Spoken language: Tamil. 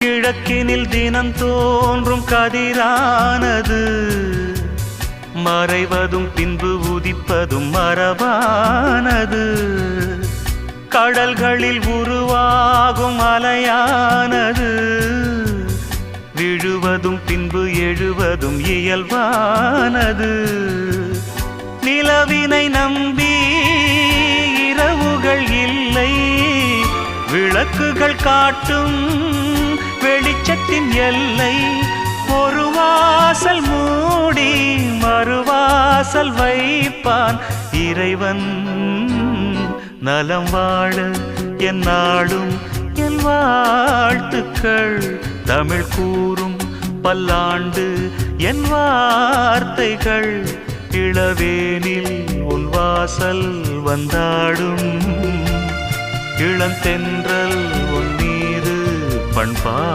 கிழக்கினில் தினம் தோன்றும் கதிரானது மறைவதும் பின்பு உதிப்பதும் மரபானது. கடல்களில் உருவாகும் அலையானது விழுவதும் பின்பு எழுவதும் இயல்பானது. நிலவினை நம்பி இரவுகள் இல்லை, விளக்குகள் காட்டும் வெளிச்சத்தின் எல்லை. ஒரு வாசல் மூடி மறுவாசல் வைப்பான் இறைவன். நலம் வாழ என் நாடும் என் வாழ்த்துக்கள். தமிழ் கூறும் பல்லாண்டு என் வார்த்தைகள். இளவேனில் உன் வாசல் வந்தாடும், இளந்தென்றல் உன் மீது பண்பா